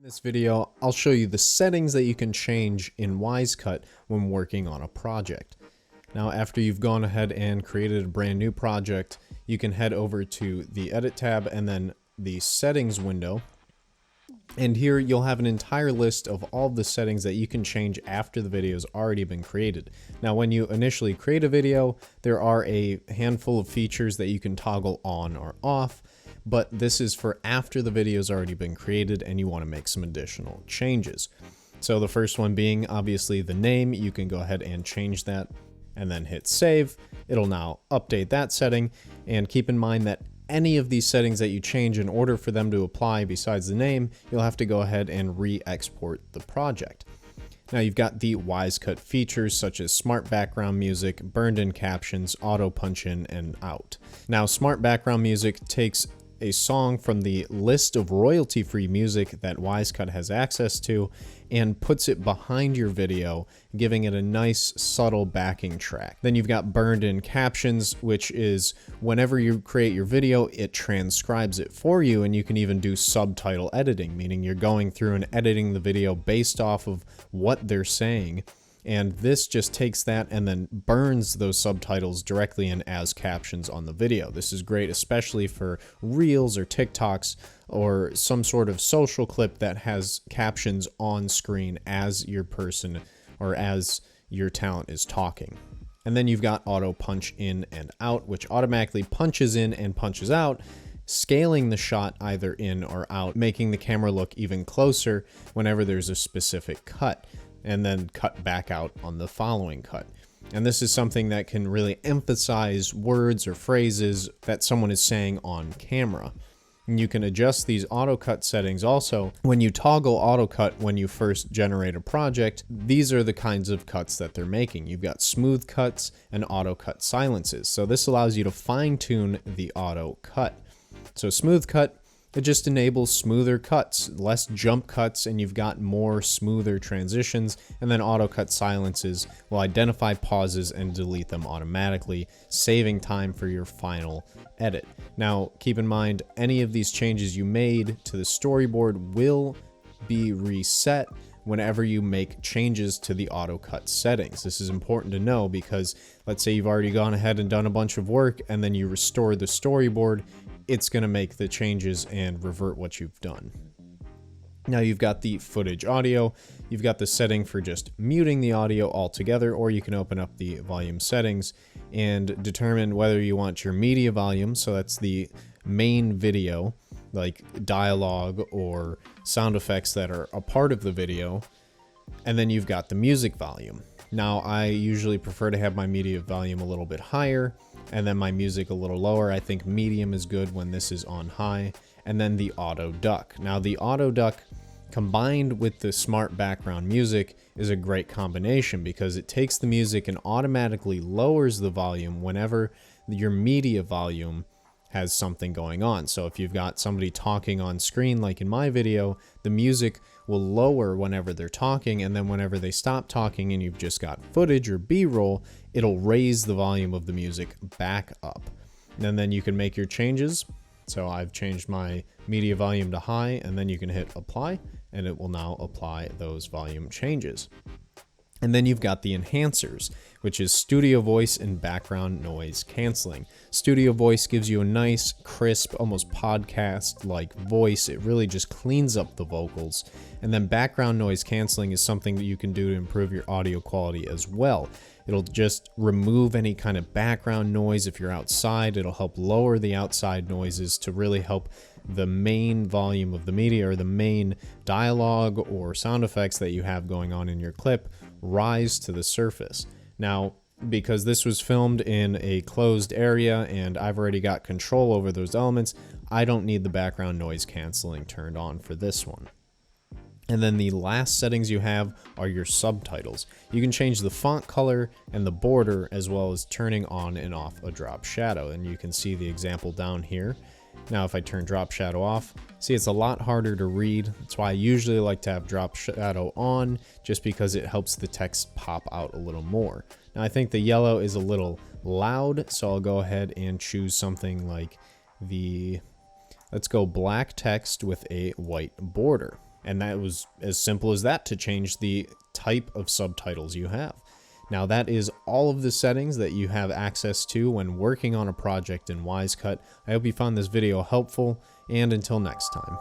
In this video, I'll show you the settings that you can change in Wisecut when working on a project. Now, after you've gone ahead and created a brand new project, you can head over to the Edit tab and then the Settings window. And here you'll have an entire list of all the settings that you can change after the video's already been created. Now, when you initially create a video, there are a handful of features that you can toggle on or off, but this is for after the video's already been created and you want to make some additional changes. So the first one being obviously the name. You can go ahead and change that and then hit save. It'll now update that setting, and keep in mind that any of these settings that you change, in order for them to apply besides the name, you'll have to go ahead and re-export the project. Now you've got the Wisecut features such as smart background music, burned in captions, auto punch in and out. Now smart background music takes a song from the list of royalty-free music that Wisecut has access to and puts it behind your video, giving it a nice subtle backing track. Then you've got burned in captions, which is whenever you create your video, it transcribes it for you, and you can even do subtitle editing, meaning you're going through and editing the video based off of what they're saying. And this just takes that and then burns those subtitles directly in as captions on the video. This is great, especially for Reels or TikToks or some sort of social clip that has captions on screen as your person or as your talent is talking. And then you've got auto punch in and out, which automatically punches in and punches out, scaling the shot either in or out, making the camera look even closer whenever there's a specific cut, and then cut back out on the following cut. And this is something that can really emphasize words or phrases that someone is saying on camera. And you can adjust these auto cut settings also. When you toggle auto cut when you first generate a project, these are the kinds of cuts that they're making. You've got smooth cuts and auto cut silences. So this allows you to fine tune the auto cut. So smooth cut, it just enables smoother cuts, less jump cuts, and you've got more smoother transitions. And then auto cut silences will identify pauses and delete them automatically, saving time for your final edit. Now, keep in mind, any of these changes you made to the storyboard will be reset whenever you make changes to the auto cut settings. This is important to know because let's say you've already gone ahead and done a bunch of work and then you restore the storyboard, it's going to make the changes and revert what you've done. Now you've got the footage audio. You've got the setting for just muting the audio altogether, or you can open up the volume settings and determine whether you want your media volume, so that's the main video, like dialogue or sound effects that are a part of the video, and then you've got the music volume. Now I usually prefer to have my media volume a little bit higher and then my music a little lower. I think medium is good when this is on high. And then the auto duck. Now the auto duck combined with the smart background music is a great combination because it takes the music and automatically lowers the volume whenever your media volume has something going on. So if you've got somebody talking on screen, like in my video, the music will lower whenever they're talking, and then whenever they stop talking and you've just got footage or B-roll, it'll raise the volume of the music back up. And then you can make your changes. So I've changed my media volume to high, and then you can hit apply, and it will now apply those volume changes. And then you've got the enhancers, which is studio voice and background noise canceling. Studio voice gives you a nice, crisp, almost podcast-like voice. It really just cleans up the vocals. And then background noise canceling is something that you can do to improve your audio quality as well. It'll just remove any kind of background noise if you're outside. It'll help lower the outside noises to really help the main volume of the media or the main dialogue or sound effects that you have going on in your clip rise to the surface. Now, because this was filmed in a closed area and I've already got control over those elements, I don't need the background noise canceling turned on for this one. And then the last settings you have are your subtitles. You can change the font color and the border, as well as turning on and off a drop shadow. And you can see the example down here. Now if I turn drop shadow off, see, it's a lot harder to read. That's why I usually like to have drop shadow on, just because it helps the text pop out a little more. Now I think the yellow is a little loud, so I'll go ahead and choose something like let's go black text with a white border. And that was as simple as that to change the type of subtitles you have. Now that is all of the settings that you have access to when working on a project in Wisecut. I hope you found this video helpful, and until next time.